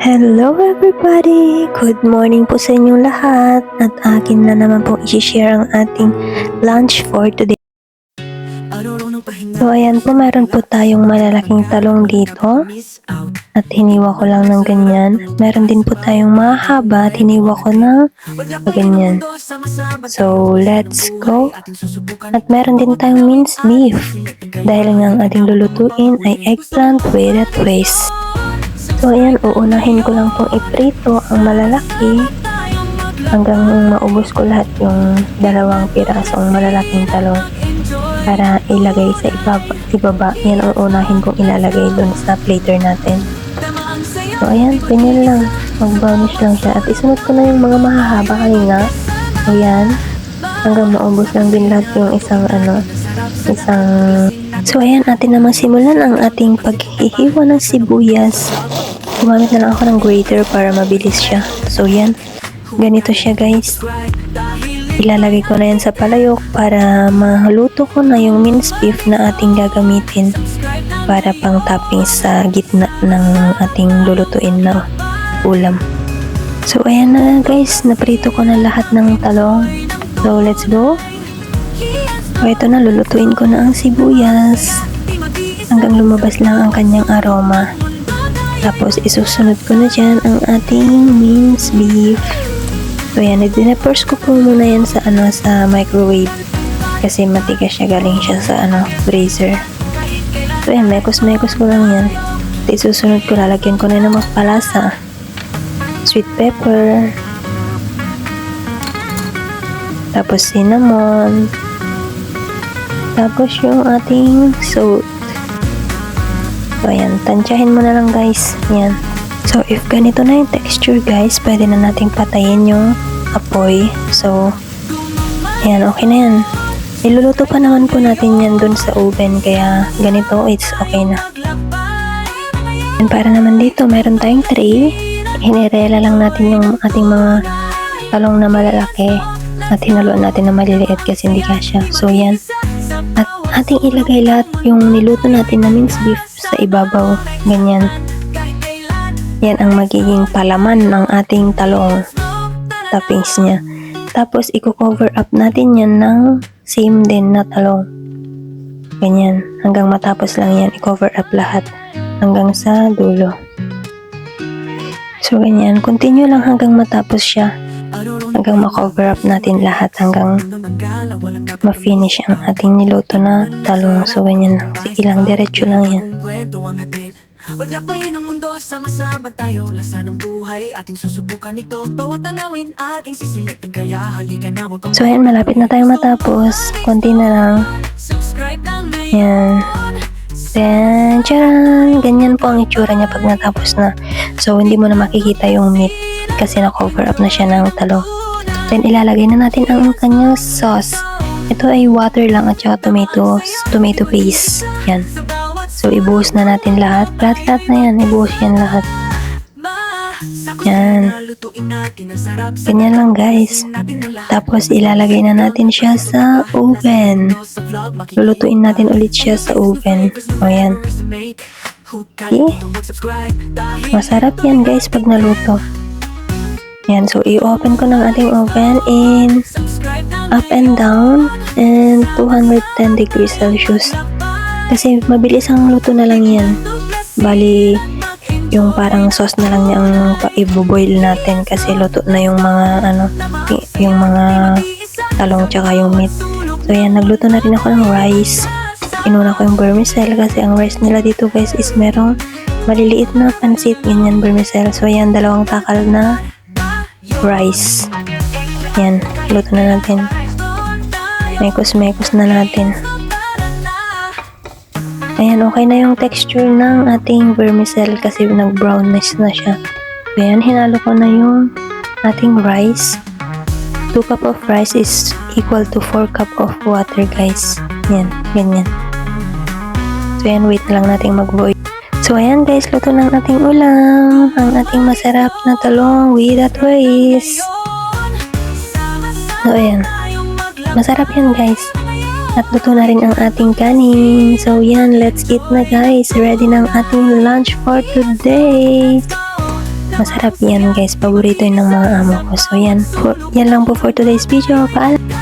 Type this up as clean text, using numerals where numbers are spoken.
Hello everybody! Good morning po sa inyong lahat at akin na naman po i-share ang ating lunch for today. So ayan po, meron po tayong malalaking talong dito at hiniwa ko lang ng ganyan. Meron din po tayong mahaba at hiniwa ko ng ganyan. So let's go! At meron din tayong minced beef dahil nga ang ating lulutuin ay eggplant with a twist. So ayan, uunahin ko lang pong iprito ang malalaki hanggang maubos ko lahat yung dalawang pirasong malalaking talong para ilagay sa ibaba. Yan ang uunahin kong ilalagay dun sa plater natin. So ayan, ganyan lang. Mag-brownish lang siya. At isunod ko na yung mga mahahaba kanina. So yan, hanggang maubos lang din lahat yung isang So ayan, atin namang simulan ang ating paghihiwa ng sibuyas. Gumamit na lang ako ng grater para mabilis siya. So yan, ganito siya guys. Ilalagay ko na yan sa palayok para maluto ko na yung minced beef na ating gagamitin para pang topping sa gitna ng ating lulutuin na ulam. So ayan na guys, naprito ko na lahat ng talong. So let's go. So ito na, lulutuin ko na ang sibuyas hanggang lumabas lang ang kanyang aroma. Tapos isusunod ko na dyan ang ating minced beef. So yan, dinepers ko po muna yan sa microwave kasi matigas siya, galing siya sa freezer. So yan, mekos ko lang yan. At isusunod ko, lalagyan ko na ng palasa, sweet pepper, tapos cinnamon, tapos yung ating salt. So ayan, tansyahin mo na lang guys. Yan. So if ganito na yung texture guys, pwede na nating patayin yung apoy. So ayan, okay na yan. Iluluto pa naman po natin yan dun sa oven, kaya ganito, it's okay na. And para naman dito, meron tayong tray. Hinirela lang natin yung ating mga talong na malalaki at hinaluan natin na maliliit kasi hindi kasya. So yan. At ating ilagay lahat yung niluto natin na minced beef sa ibabaw. Ganyan. Yan ang magiging palaman ng ating talong. Toppings niya. Tapos, i-cover up natin yan ng same din na talong. Ganyan. Hanggang matapos lang yan. I-cover up lahat. Hanggang sa dulo. So, ganyan. Continue lang hanggang matapos siya. Hanggang ma-cover up natin lahat. Hanggang ma-finish ang ating niluto na talong. So, ganyan lang. Sige lang. Diretso lang yan. Wala pa yun ang mundo, sama-sama tayo. Lasa ng buhay, ating susubukan ito. Bawat tanawin, ating sisilipin. Kaya halika na, huwag kang So ayan, malapit na tayo matapos. Konti na lang. subscribe lang Yan. Then, tcharan! Ganyan po ang itsura niya pag natapos na. So, hindi mo na makikita yung meat kasi na-cover up na siya ng talong. Then, ilalagay na natin ang kanyang sauce. Ito ay water lang at saka tomato paste. Yan. So, ibuhos na natin lahat. Lahat na yan. Ibuhos yan lahat. Yan. Ganyan lang guys. Tapos, ilalagay na natin siya sa oven. Lulutuin natin ulit siya sa oven. O yan. Okay. Masarap yan guys pag naluto. Yan. So, i-open ko ng ating oven in up and down and 210 degrees Celsius. Kasi mabilis ang luto na lang yan. Bali, yung parang sauce na lang yung i-boil natin kasi luto na yung mga talong tsaka yung meat. So yan, nagluto na rin ako ng rice. Inuna ko yung vermicell kasi ang rice nila dito guys is merong maliliit na pansit, ganyan vermicell. So yan, 2 takal na rice. Yan, luto na natin. Mekos na natin. Ayan, okay na yung texture ng ating vermicell kasi nag-brownish na siya. So, ayan, hinalo ko na yung ating rice. 2 cup of rice is equal to 4 cup of water, guys. Ayan, ganyan. So, ayan, wait lang natin mag-boil. So, ayan, guys, luto ng ating ulam. Ang ating masarap na talong with a twist. So, ayan. Masarap yan, guys. At luto na rin ang ating kanin. So yan, let's eat na guys. Ready na ang ating lunch for today. Masarap yan guys. Paborito yun ng mga amo ko. So yan lang po for today's video. Paalam!